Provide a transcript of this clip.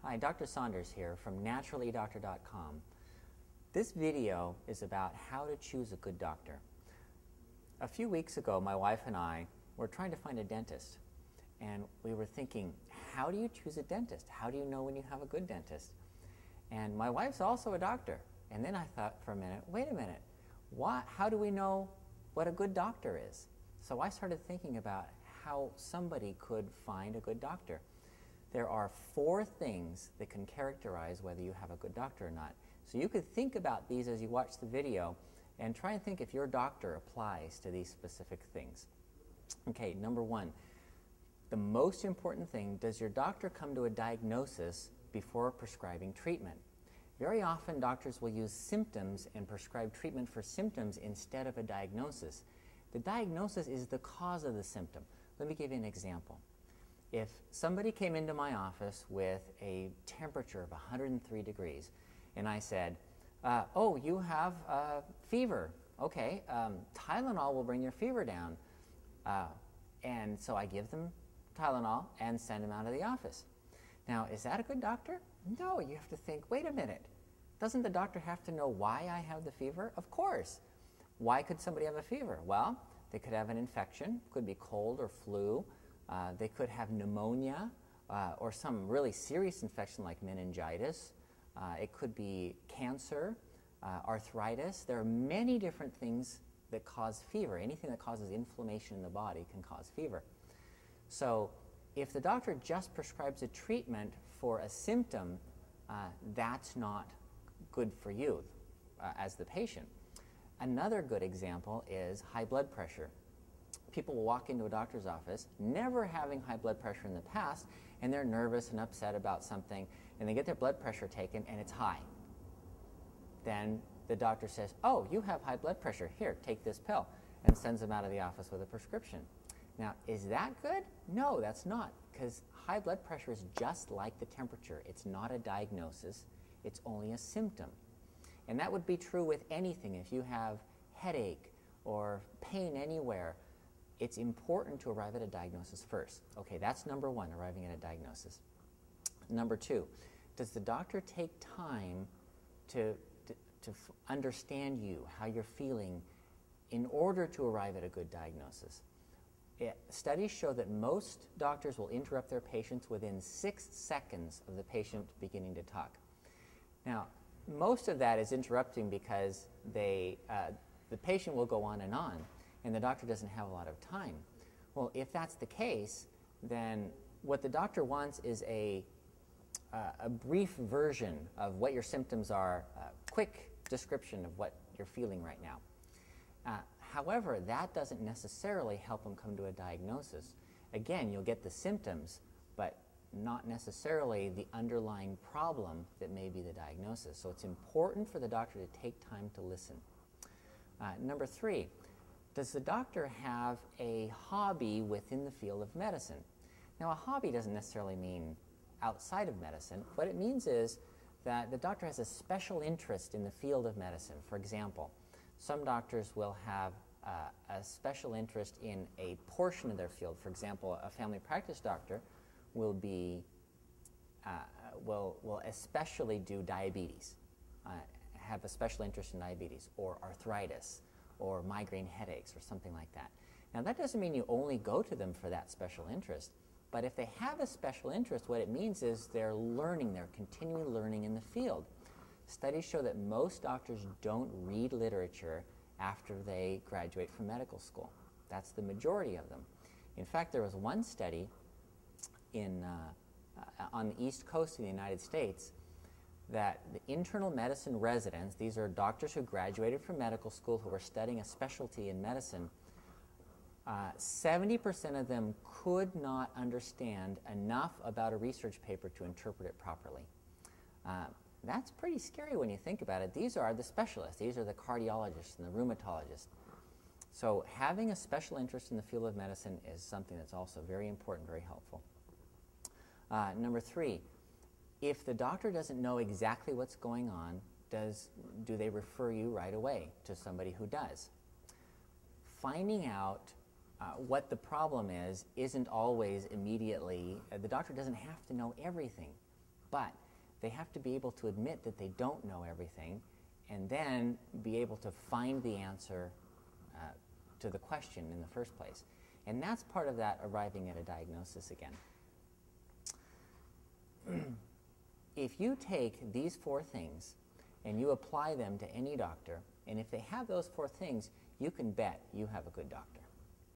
Hi, Dr. Saunders here from naturallydoctor.com. This video is about how to choose a good doctor. A few weeks ago, my wife and I were trying to find a dentist, and we were thinking, how do you choose a dentist? How do you know when you have a good dentist? And my wife's also a doctor. And then I thought for a minute, wait a minute, how do we know what a good doctor is? So I started thinking about how somebody could find a good doctor. There are 4 things that can characterize whether you have a good doctor or not. So you could think about these as you watch the video and try and think if your doctor applies to these specific things. Okay, number 1, the most important thing, does your doctor come to a diagnosis before prescribing treatment? Very often doctors will use symptoms and prescribe treatment for symptoms instead of a diagnosis. The diagnosis is the cause of the symptom. Let me give you an example. If somebody came into my office with a temperature of 103 degrees and I said, oh, you have fever. Okay, Tylenol will bring your fever down. And so I give them Tylenol and send them out of the office. Now, is that a good doctor? No, you have to think, wait a minute. Doesn't the doctor have to know why I have the fever? Of course. Why could somebody have a fever? Well, they could have an infection, could be cold or flu. They could have pneumonia or some really serious infection like meningitis. It could be cancer, arthritis. There are many different things that cause fever. Anything that causes inflammation in the body can cause fever. So if the doctor just prescribes a treatment for a symptom, that's not good for you as the patient. Another good example is high blood pressure. People will walk into a doctor's office never having high blood pressure in the past, and they're nervous and upset about something, and they get their blood pressure taken and it's high. Then the doctor says, oh, you have high blood pressure, here, take this pill, and sends them out of the office with a prescription. Now, is that good? No, that's not, because high blood pressure is just like the temperature. It's not a diagnosis, it's only a symptom. And that would be true with anything. If you have headache or pain anywhere, it's important to arrive at a diagnosis first. Okay, that's number 1, arriving at a diagnosis. Number 2, does the doctor take time to understand you, how you're feeling, in order to arrive at a good diagnosis? Studies show that most doctors will interrupt their patients within 6 seconds of the patient beginning to talk. Now, most of that is interrupting because the patient will go on, and the doctor doesn't have a lot of time. Well, if that's the case, then what the doctor wants is a brief version of what your symptoms are, a quick description of what you're feeling right now. However, that doesn't necessarily help them come to a diagnosis. Again, you'll get the symptoms, but not necessarily the underlying problem that may be the diagnosis. So it's important for the doctor to take time to listen. Number 3, does the doctor have a hobby within the field of medicine? Now, a hobby doesn't necessarily mean outside of medicine. What it means is that the doctor has a special interest in the field of medicine. For example, some doctors will have a special interest in a portion of their field. For example, a family practice doctor will especially do diabetes, have a special interest in diabetes, or arthritis, or migraine headaches, or something like that. Now, that doesn't mean you only go to them for that special interest, but if they have a special interest, what it means is they're learning, they're continually learning in the field. Studies show that most doctors don't read literature after they graduate from medical school. That's the majority of them. In fact, there was one study on the East Coast of the United States that the internal medicine residents, these are doctors who graduated from medical school who were studying a specialty in medicine, 70% of them could not understand enough about a research paper to interpret it properly. That's pretty scary when you think about it. These are the specialists. These are the cardiologists and the rheumatologists. So having a special interest in the field of medicine is something that's also very important, very helpful. Number 3, if the doctor doesn't know exactly what's going on, do they refer you right away to somebody who does? Finding out what the problem is isn't always immediately, the doctor doesn't have to know everything. but they have to be able to admit that they don't know everything and then be able to find the answer to the question in the first place. And that's part of that arriving at a diagnosis again. If you take these 4 things and you apply them to any doctor, and if they have those 4 things, you can bet you have a good doctor.